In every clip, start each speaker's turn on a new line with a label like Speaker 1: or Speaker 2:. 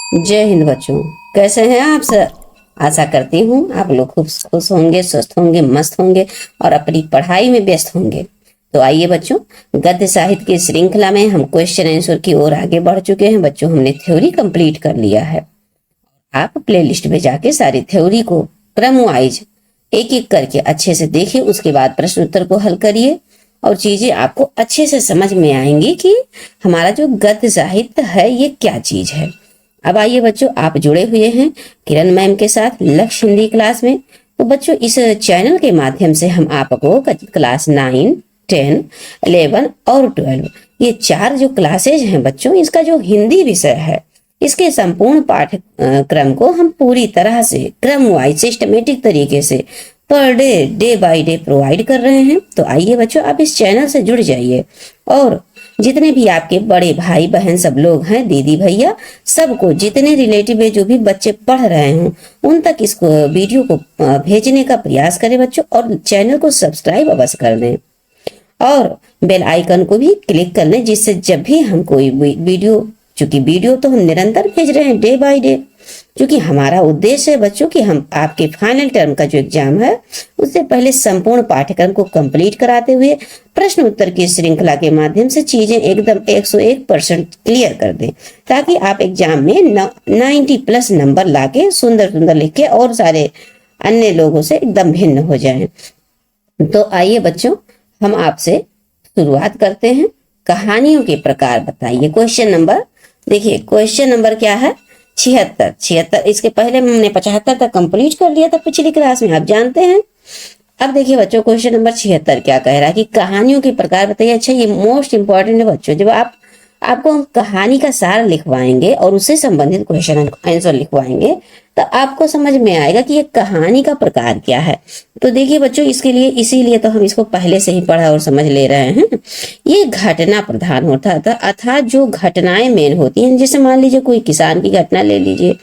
Speaker 1: जय हिंद बच्चों। कैसे हैं आप सर? आशा करती हूँ आप लोग खूब खुश होंगे, स्वस्थ होंगे, मस्त होंगे और अपनी पढ़ाई में व्यस्त होंगे। तो आइए बच्चों, गद्य साहित्य की श्रृंखला में हम क्वेश्चन आंसर की ओर आगे बढ़ चुके हैं। बच्चों, हमने थ्योरी कंप्लीट कर लिया है। आप प्लेलिस्ट में जाके सारी थ्योरी को क्रम वाइज एक एक करके अच्छे से देखिए, उसके बाद प्रश्न उत्तर को हल करिए और चीजें आपको अच्छे से समझ में आएंगी कि हमारा जो गद्य साहित्य है ये क्या चीज है। अब आइए बच्चों, आप जुड़े हुए हैं किरण मैम के साथ लक्ष्य हिंदी क्लास में। तो बच्चों, इस चैनल के माध्यम से हम आपको क्लास 9, 10, 11 और 12 ये 4 जो क्लासेज हैं बच्चों, इसका जो हिंदी विषय है इसके संपूर्ण पाठ्यक्रम को हम पूरी तरह से क्रम वाइज सिस्टमेटिक तरीके से per day by day provide कर रहे हैं। तो आइए बच्चों, आप इस चैनल से जुड़ जाइए और जितने भी आपके बड़े भाई बहन सब लोग हैं, दीदी भैया, सबको, जितने रिलेटिव है जो भी बच्चे पढ़ रहे हों, उन तक इस वीडियो को भेजने का प्रयास करें बच्चों। और चैनल को सब्सक्राइब अवश्य कर दें और बेल आइकन को भी क्लिक कर लें, जिससे जब भी हम कोई वीडियो, चूंकि वीडियो तो हम निरंतर भेज रहे हैं डे बाय डे, क्योंकि हमारा उद्देश्य है बच्चों कि हम आपके फाइनल टर्म का जो एग्जाम है उससे पहले संपूर्ण पाठ्यक्रम को कंप्लीट कराते हुए प्रश्न उत्तर की श्रृंखला के माध्यम से चीजें एकदम 101% क्लियर कर दें, ताकि आप एग्जाम में 90+ नंबर लाके सुंदर सुंदर लिख के और सारे अन्य लोगों से एकदम भिन्न हो जाएं। तो आइए बच्चों, हम आपसे शुरुआत करते हैं। कहानियों के प्रकार बताइए। क्वेश्चन नंबर देखिए, क्वेश्चन नंबर क्या है? 76। इसके पहले हमने 75 तक कंप्लीट कर लिया था पिछली क्लास में, आप जानते हैं। अब देखिए बच्चों, क्वेश्चन नंबर 76 क्या कह रहा है कि कहानियों के प्रकार बताइए। अच्छा, ये मोस्ट इंपॉर्टेंट है बच्चों। जब आपको हम कहानी का सार लिखवाएंगे और उससे संबंधित क्वेश्चन आंसर लिखवाएंगे तो आपको समझ में आएगा कि ये कहानी का प्रकार क्या है। तो देखिए बच्चों, इसके लिए इसीलिए तो हम इसको पहले से ही पढ़ा और समझ ले रहे हैं। ये घटना प्रधान होता था, अर्थात जो घटनाएं मेन होती हैं, जैसे मान लीजिए कोई किसान की घटना ले लीजिए,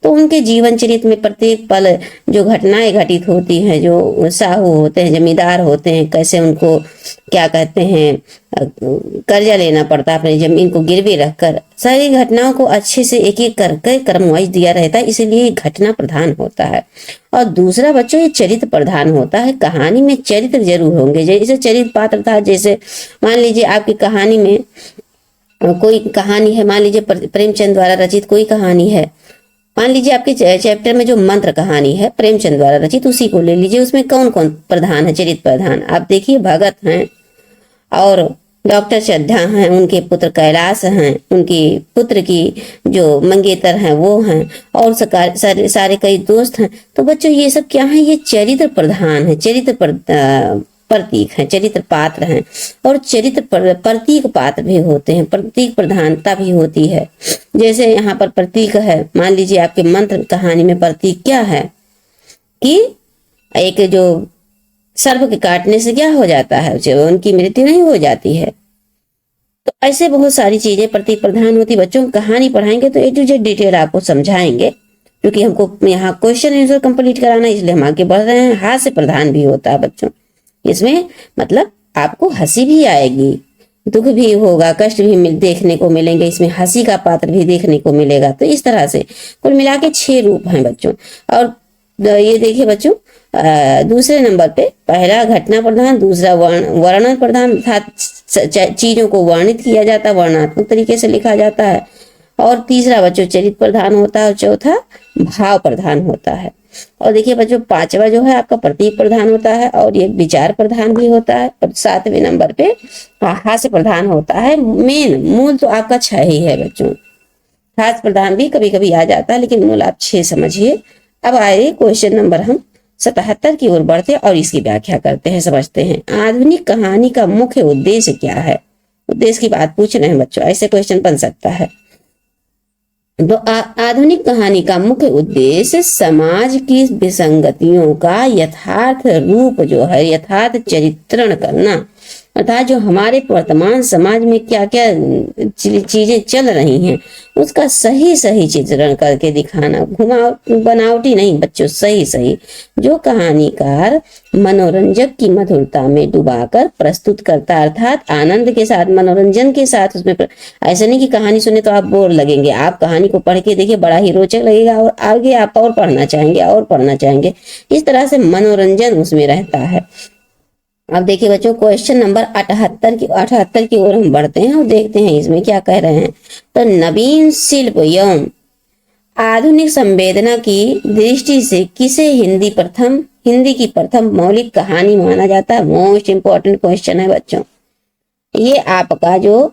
Speaker 1: तो उनके जीवन चरित्र में प्रत्येक पल जो घटनाएं घटित होती हैं, जो साहू होते हैं, जमींदार होते हैं, कैसे उनको क्या कहते हैं कर्जा लेना पड़ता है अपनी जमीन को गिरवी रखकर, सारी घटनाओं को अच्छे से एक एक करके क्रम वाइज दिया रहता है, इसलिए ये घटना प्रधान होता है। और दूसरा बच्चों, ये चरित्र प्रधान होता है। कहानी में चरित्र जरूर होंगे, जैसे चरित्र पात्र था, जैसे मान लीजिए आपकी कहानी में कोई कहानी है, मान लीजिए प्रेमचंद द्वारा रचित कोई कहानी है, मान लीजिए आपके चैप्टर में जो मंत्र कहानी है प्रेमचंद द्वारा रचित, उसी को ले लीजिए। उसमें कौन कौन प्रधान है, चरित्र प्रधान? आप देखिए, भगत हैं और डॉक्टर श्रद्धा हैं, उनके पुत्र कैलाश हैं, उनकी पुत्र की जो मंगेतर हैं वो हैं, और सारे कई दोस्त हैं। तो बच्चों, ये सब क्या है? ये चरित्र प्रधान है, चरित्र प्रतीक हैं, चरित्र पात्र हैं। और चरित्र प्रतीक पात्र भी होते हैं, प्रतीक प्रधानता भी होती है। जैसे यहाँ पर प्रतीक है, मान लीजिए आपके मंत्र कहानी में प्रतीक क्या है कि एक जो सर्प के काटने से क्या हो जाता है, उनकी मृत्यु नहीं हो जाती है। तो ऐसे बहुत सारी चीजें प्रतीक प्रधान होती। बच्चों, कहानी पढ़ाएंगे तो A to Z डिटेल आपको समझाएंगे, क्योंकि हमको यहाँ क्वेश्चन आंसर कंप्लीट कराना, इसलिए हम आगे बढ़ रहे हैं। हास्य प्रधान भी होता है बच्चों, इसमें मतलब आपको हंसी भी आएगी, दुख भी होगा, कष्ट भी देखने को मिलेंगे, इसमें हंसी का पात्र भी देखने को मिलेगा। तो इस तरह से कुल मिला के 6 रूप हैं बच्चों। और ये देखिए बच्चों, दूसरे नंबर पे पहला घटना प्रधान, दूसरा वर्णन प्रधान, अर्थात चीजों को वर्णित किया जाता है, वर्णात्मक तरीके से लिखा जाता है। और तीसरा बच्चों चरित्र प्रधान होता है, और चौथा भाव प्रधान होता है। और देखिए बच्चों, 5वां जो है आपका प्रतीक प्रधान होता है, और ये विचार प्रधान भी होता है। और 7वें नंबर पे हास्य प्रधान होता है। मेन मूल तो आपका 6 ही है बच्चों, हास्य प्रधान भी कभी कभी आ जाता है, लेकिन मूल आप 6 समझिए। अब आए क्वेश्चन नंबर हम 77 की ओर बढ़ते हैं और इसकी व्याख्या करते हैं, समझते हैं। आधुनिक कहानी का मुख्य उद्देश्य क्या है? उद्देश्य की बात पूछ रहे हैं बच्चों, ऐसे क्वेश्चन बन सकता है। तो आधुनिक कहानी का मुख्य उद्देश्य समाज की विसंगतियों का यथार्थ रूप जो है, यथार्थ चरित्रण करना, अर्थात जो हमारे वर्तमान समाज में क्या क्या चीजें चल रही हैं उसका सही सही चित्रण करके दिखाना, बनावटी नहीं बच्चों, सही सही, जो कहानीकार मनोरंजक की मधुरता में डुबाकर प्रस्तुत करता है, अर्थात आनंद के साथ, मनोरंजन के साथ उसमें ऐसा नहीं कि कहानी सुने तो आप बोर लगेंगे, आप कहानी को पढ़ के देखिए बड़ा ही रोचक लगेगा और आगे आप और पढ़ना चाहेंगे और पढ़ना चाहेंगे, इस तरह से मनोरंजन उसमें रहता है। अब देखिए बच्चों क्वेश्चन नंबर 78 की ओर हम बढ़ते हैं और देखते हैं इसमें क्या कह रहे हैं। तो नवीन शिल्प एवं आधुनिक संवेदना की दृष्टि से किसे हिंदी की प्रथम मौलिक कहानी माना जाता है? मोस्ट इंपॉर्टेंट क्वेश्चन है बच्चों ये आपका, जो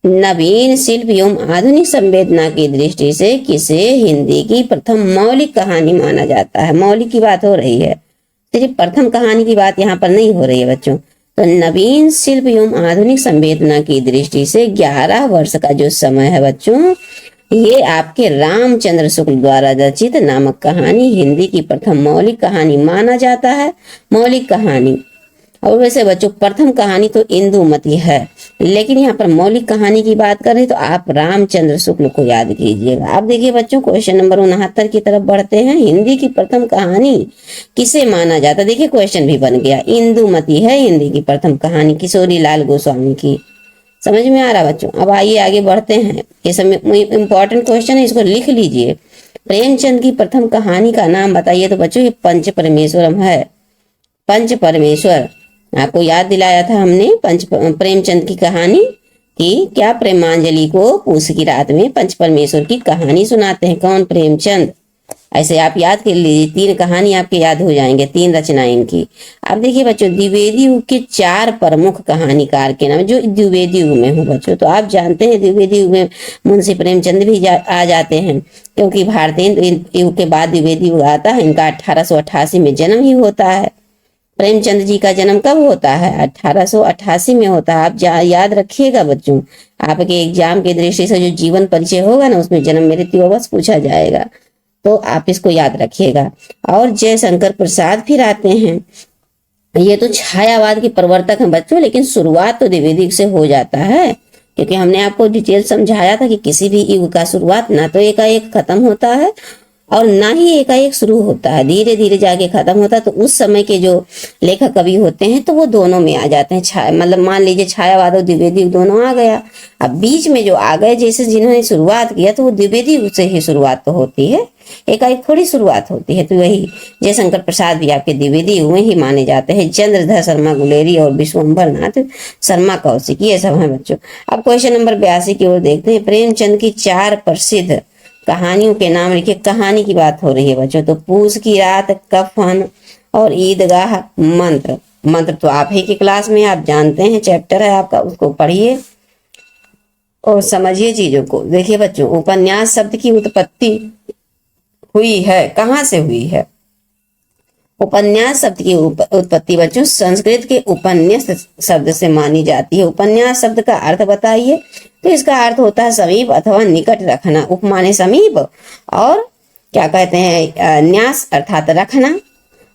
Speaker 1: नवीन शिल्प एवं आधुनिक संवेदना की दृष्टि से किसे हिंदी की प्रथम मौलिक कहानी माना जाता है? मौलिक की बात हो रही है, सिर्फ प्रथम कहानी की बात यहाँ पर नहीं हो रही है बच्चों। तो नवीन शिल्प एवं आधुनिक संवेदना की दृष्टि से 11 वर्ष का जो समय है बच्चों, ये आपके रामचंद्र शुक्ल द्वारा रचित नामक कहानी हिंदी की प्रथम मौलिक कहानी माना जाता है। मौलिक कहानी, और वैसे बच्चों प्रथम कहानी तो इंदुमती है, लेकिन यहाँ पर मौलिक कहानी की बात करें तो आप रामचंद्र शुक्ल को याद कीजिएगा। आप देखिए बच्चों क्वेश्चन नंबर 69 की तरफ बढ़ते हैं। हिंदी की प्रथम कहानी किसे माना जाता? देखिए क्वेश्चन भी बन गया, इंदुमती है हिंदी की प्रथम कहानी, किशोरी लाल गोस्वामी की। समझ में आ रहा बच्चों? अब आइए आगे बढ़ते हैं, ये सब इंपॉर्टेंट क्वेश्चन है, इसको लिख लीजिए। प्रेमचंद की प्रथम कहानी का नाम बताइए। तो बच्चों ये पंच परमेश्वरम है। पंच परमेश्वर आपको याद दिलाया था हमने प्रेमचंद की कहानी कि क्या प्रेमांजलि को पूस की रात में पंच परमेश्वर की कहानी सुनाते हैं। कौन? प्रेमचंद। ऐसे आप याद कर लीजिए, 3 कहानी आपके याद हो जाएंगे, 3 रचनाएं इनकी। अब देखिए बच्चों द्विवेदी युग के 4 प्रमुख कहानीकार के नाम, जो द्विवेदी युग में हो बच्चों, तो आप जानते हैं द्विवेदी युग में मुंशी प्रेमचंद भी आ जाते हैं, क्योंकि भारतीय युग के बाद द्विवेदी युग आता है। इनका 1888 में जन्म ही होता है। प्रेमचंद जी का जन्म कब होता है? 1888 में होता है। आप याद रखिएगा बच्चों, आपके एग्जाम के दृष्टि से जो जीवन परिचय होगा ना उसमें जन्म मृत्यु अवश्य पूछा जाएगा, तो आप इसको याद रखिएगा। और जयशंकर प्रसाद फिर आते हैं, ये तो छायावाद के प्रवर्तक हैं बच्चों, लेकिन शुरुआत तो द्विवेदी से हो जाता है, क्योंकि हमने आपको डिटेल समझाया था कि किसी भी युग का शुरुआत ना तो एकाएक खत्म होता है और ना ही एकाएक शुरू होता है, धीरे धीरे जाके खत्म होता है। तो उस समय के जो लेखक कवि होते हैं तो वो दोनों में आ जाते हैं। मतलब मान लीजिए छायावाद और द्विवेदी दोनों आ गया। अब बीच में जो आ गए, जैसे जिन्होंने शुरुआत किया, तो वो द्विवेदी से ही शुरुआत तो होती है, एकाएक थोड़ी शुरुआत होती है। तो वही जयशंकर प्रसाद भी आपके द्विवेदी युग में ही माने जाते हैं। चंद्रधर शर्मा गुलेरी और विश्वम्भर नाथ शर्मा कौशिक, ये सब है बच्चों। अब क्वेश्चन नंबर 82 की ओर देखते हैं। प्रेमचंद की 4 प्रसिद्ध कहानियों के नाम लिखिए। कहानी की बात हो रही है बच्चों, तो पूस की रात, कफन और ईदगाह। मंत्र, मंत्र तो आप ही की क्लास में आप जानते हैं, चैप्टर है आपका, उसको पढ़िए और समझिए चीजों को। देखिए बच्चों उपन्यास शब्द की उत्पत्ति हुई है, कहाँ से हुई है? उपन्यास शब्द की उत्पत्ति बच्चों संस्कृत के उपन्यास शब्द से मानी जाती है। उपन्यास शब्द का अर्थ बताइए। तो इसका अर्थ होता है समीप अथवा निकट रखना। उप माने समीप और क्या कहते हैं न्यास अर्थात रखना।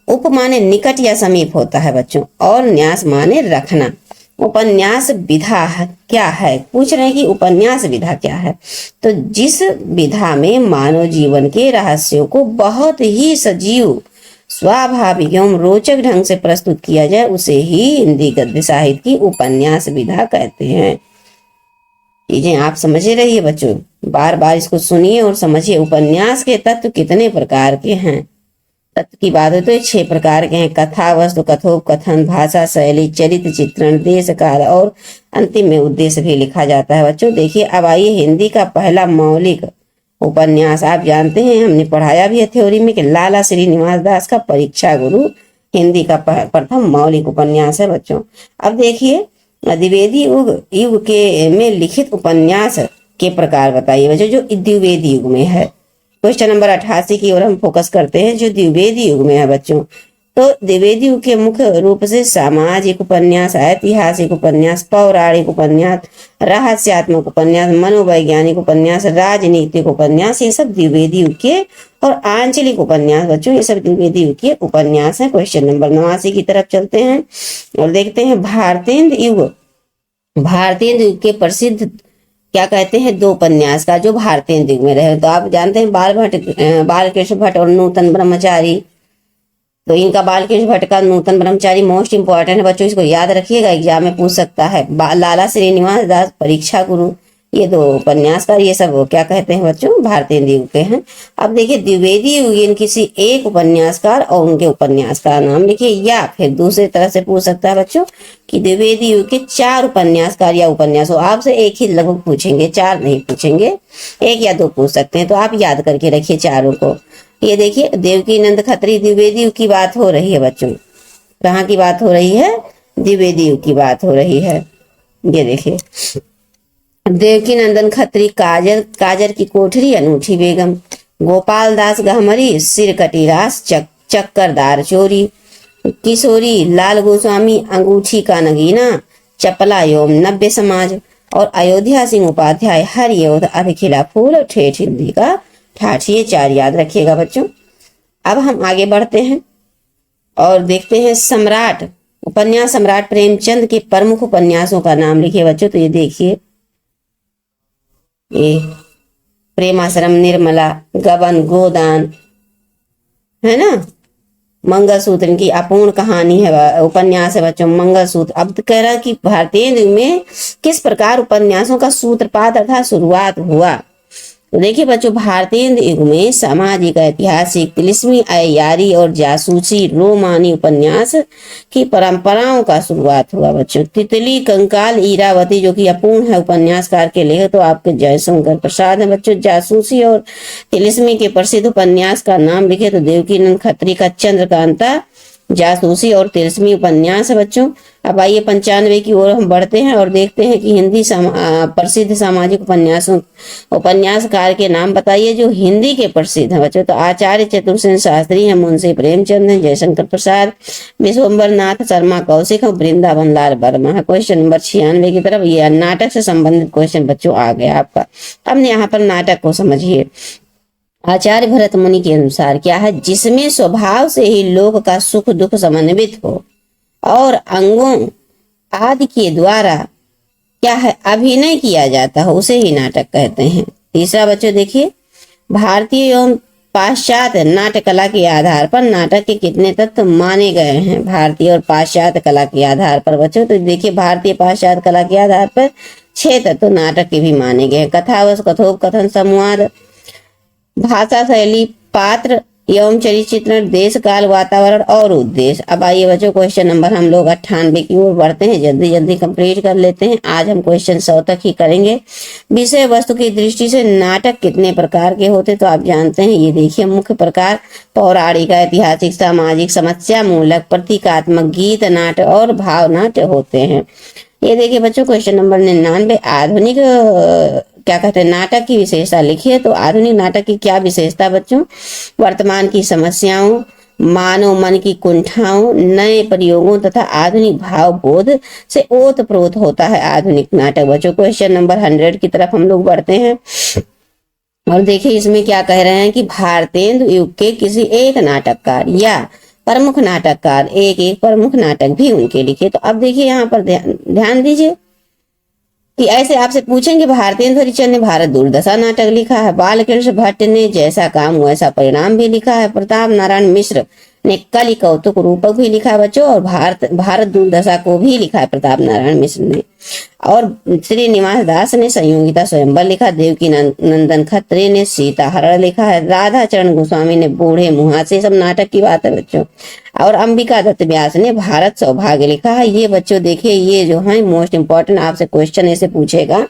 Speaker 1: उप माने निकट या समीप होता है बच्चों, और न्यास माने रखना। उपन्यास विधा क्या है? पूछ रहे हैं कि उपन्यास विधा क्या है। तो जिस विधा में मानव जीवन के रहस्यों को बहुत ही सजीव, स्वाभाविक एवं रोचक ढंग से प्रस्तुत किया जाए उसे ही हिंदी गद्य साहित्य की उपन्यास विधा कहते हैं। चीजें आप समझे रहिए बच्चों, बार बार इसको सुनिए और समझिए। उपन्यास के तत्व कितने प्रकार के हैं? तत्व की बात हो तो 6 प्रकार के हैं। कथा, वस्तु, कथोपकथन, भाषा शैली, चरित्र चित्रण, देश काल और अंतिम में उद्देश्य भी लिखा जाता है बच्चों। देखिए अब आइए हिंदी का पहला मौलिक उपन्यास, आप जानते हैं हमने पढ़ाया भी है थ्योरी में कि लाला श्रीनिवास दास का परीक्षा गुरु हिंदी का प्रथम मौलिक उपन्यास है बच्चों। अब देखिए द्विवेदी युग के में लिखित उपन्यास के प्रकार बताइए बच्चों, जो द्विवेदी युग में है। क्वेश्चन नंबर 88 की ओर हम फोकस करते हैं, जो द्विवेदी युग में है बच्चों। तो द्विवेदी के मुख्य रूप से सामाजिक उपन्यास, ऐतिहासिक उपन्यास, पौराणिक उपन्यास, रहस्यात्मक उपन्यास, मनोवैज्ञानिक उपन्यास, राजनीतिक उपन्यास, ये सब द्विवेदी के और आंचलिक उपन्यास बच्चों, ये सब द्विवेदी के उपन्यास हैं। क्वेश्चन नंबर 89 की तरफ चलते हैं और देखते हैं भारतेंद्र युग। भारतेंद्र युग के प्रसिद्ध क्या कहते हैं दो उपन्यास का जो भारतेंद्र युग में रहे। तो आप जानते हैं बालकृष्ण भट्ट और नूतन ब्रह्मचारी। तो इनका बालकृष्ण भट्ट का नूतन ब्रह्मचारी मोस्ट इंपॉर्टेंट है बच्चों, इसको याद रखिएगा, एग्जाम में पूछ सकता है। लाला श्रीनिवास दास परीक्षा गुरु, ये दो उपन्यासकार, ये सब क्या कहते हैं बच्चों भारतेंद्र युग के हैं। अब देखिए द्विवेदी युगीन किसी एक उपन्यासकार और उनके उपन्यास का नाम लिखिए, या फिर दूसरी तरह से पूछ सकता है बच्चों कि द्विवेदी युग के 4 उपन्यासकार या उपन्यास हो। आपसे एक ही लगभग पूछेंगे, 4 नहीं पूछेंगे, 1 या 2 पूछ सकते हैं। तो आप याद करके रखिए चारों को। ये देखिए देवकीनंद खत्री द्विवेदी युग की बात हो रही है बच्चों। कहाँ की बात हो रही है? द्विवेदी युग की बात हो रही है। ये देखिए देवकीनंदन खत्री काजर की कोठरी, अनूठी बेगम, गोपाल दास गहमरी, सिरकटी रास, चक्करदार चोरी, किशोरी लाल गोस्वामी, अंगूठी का नगीना, चपला एवं नव्य समाज, और अयोध्या सिंह उपाध्याय हरियोध, अधखिला फूल और ठेठ हिंदी का ठाठ। ये 4 याद रखिएगा बच्चों। अब हम आगे बढ़ते हैं और देखते हैं सम्राट उपन्यास। सम्राट प्रेमचंद के प्रमुख उपन्यासों का नाम लिखिए बच्चों। तो ये देखिए, ये प्रेमाश्रम, निर्मला, गबन, गोदान, है ना, मंगलसूत्र, इनकी अपूर्ण कहानी है, उपन्यास है बच्चों मंगलसूत्र। अब तो कह रहा है कि भारतीय युग में किस प्रकार उपन्यासों का सूत्रपात अर्थात शुरुआत हुआ। तो देखिए बच्चों भारतीय युग में सामाजिक, ऐतिहासिक, तिलिस्मी, अय्यारी और जासूसी रोमानी उपन्यास की परंपराओं का शुरुआत हुआ बच्चों। तितली, कंकाल, ईरावती जो कि अपूर्ण है उपन्यासकार के लेखक तो आपके जयशंकर प्रसाद है बच्चों। जासूसी और तिलिस्मी के प्रसिद्ध उपन्यास का नाम लिखे तो देवकीनंद खत्री का चंद्रकांता जासूसी और तिलिस्मी उपन्यास है बच्चों। अब आइए 95 की ओर हम बढ़ते हैं और देखते हैं कि हिंदी प्रसिद्ध सामाजिक उपन्यासकार के नाम बताइए जो हिंदी के प्रसिद्ध हैं बच्चों। तो आचार्य चतुर्सेन शास्त्री हैं, मुंशी प्रेमचंद हैं, जयशंकर प्रसाद, विश्वम्बर नाथ शर्मा कौशिक और वृंदावन लाल वर्मा है। क्वेश्चन नंबर 96 की तरफ, ये नाटक से संबंधित क्वेश्चन बच्चों आ गया आपका। अब यहाँ पर नाटक को समझिए। आचार्य भरत मुनि के अनुसार क्या है, जिसमें स्वभाव से ही लोक का सुख दुख समन्वित हो और अंगों आदि के द्वारा क्या है अभिनय किया जाता हो उसे ही नाटक कहते हैं। तीसरा बच्चों देखिए, भारतीय एवं पाश्चात्य नाट्य कला के आधार पर नाटक के कितने तत्व माने गए हैं। भारतीय और पाश्चात्य कला के आधार पर बच्चों, तो देखिए भारतीय पाश्चात्य कला के आधार पर 6 तत्व नाटक के भी माने गए हैं। कथावश, कथोपकथन, संवाद, भाषा शैली, पात्र एवं चरित्र, देश काल, वातावरण और उद्देश्य। अब आइए बच्चों क्वेश्चन नंबर हम लोग 98 की ओर बढ़ते हैं, जल्दी जल्दी कंप्लीट कर लेते हैं। आज हम क्वेश्चन 100 तक ही करेंगे। विषय वस्तु की दृष्टि से नाटक कितने प्रकार के होते तो आप जानते हैं। ये देखिए मुख्य प्रकार पौराणिक, ऐतिहासिक, सामाजिक, समस्या मूलक, प्रतीकात्मक, गीत नाट्य और भाव नाट्य होते हैं। ये देखिए बच्चों क्वेश्चन नंबर 99, आधुनिक क्या कहते हैं नाटक की विशेषता लिखिए। तो आधुनिक नाटक की क्या विशेषता बच्चों, वर्तमान की समस्याओं, मानव मन की कुंठाओं, नए प्रयोगों तथा आधुनिक भाव बोध से ओत प्रोत होता है आधुनिक नाटक बच्चों। क्वेश्चन नंबर 100 की तरफ हम लोग बढ़ते हैं और देखिए इसमें क्या कह रहे हैं कि भारतेंद्र युग के किसी एक नाटककार या प्रमुख नाटककार, एक प्रमुख नाटक भी उनके लिखे। तो अब देखिए यहाँ पर ध्यान दीजिए कि ऐसे आपसे पूछेंगे भारतेंद्र हरिश्चंद्र ने भारत दुर्दशा नाटक लिखा है, बालकृष्ण भट्ट ने जैसा काम वैसा परिणाम भी लिखा है, प्रताप नारायण मिश्र ने कलि कौतुक रूपक भी लिखा है बच्चों, और भारत दुर्दशा को भी लिखा है प्रताप नारायण मिश्र ने, और श्रीनिवास दास ने संयोगिता स्वयंवर लिखा, देवकी नंदन खत्री ने सीताहरण लिखा है, राधा चरण गोस्वामी ने बूढ़े मुहासे, सब नाटक की बात है बच्चों, और अंबिका दत्त व्यास ने भारत सौभाग्य लिखा है। ये बच्चों देखिए ये जो है मोस्ट इंपॉर्टेंट आपसे क्वेश्चन ऐसे पूछेगा।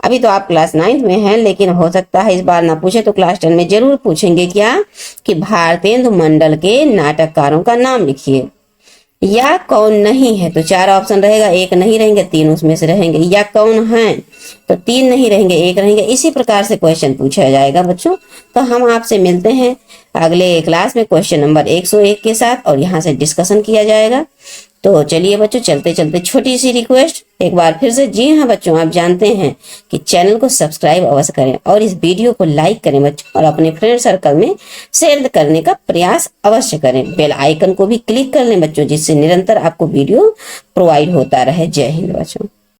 Speaker 1: अभी तो आप क्लास 9 में हैं, लेकिन हो सकता है इस बार ना पूछे तो क्लास 10 में जरूर पूछेंगे क्या कि भारतेंदु मंडल के नाटककारों का नाम लिखिए, या कौन नहीं है। तो 4 ऑप्शन रहेगा, 1 नहीं रहेंगे, 3 उसमें से रहेंगे, या कौन है तो 3 नहीं रहेंगे, 1 रहेंगे। इसी प्रकार से क्वेश्चन पूछा जाएगा बच्चों। तो हम आपसे मिलते हैं अगले क्लास में क्वेश्चन नंबर 101 के साथ, और यहाँ से डिस्कशन किया जाएगा। तो चलिए बच्चों, चलते चलते छोटी सी रिक्वेस्ट एक बार फिर से। जी हाँ बच्चों, आप जानते हैं कि चैनल को सब्सक्राइब अवश्य करें और इस वीडियो को लाइक करें बच्चों, और अपने फ्रेंड सर्कल में शेयर करने का प्रयास अवश्य करें। बेल आइकन को भी क्लिक कर लें बच्चों, जिससे निरंतर आपको वीडियो प्रोवाइड होता रहे। जय हिंद बच्चों।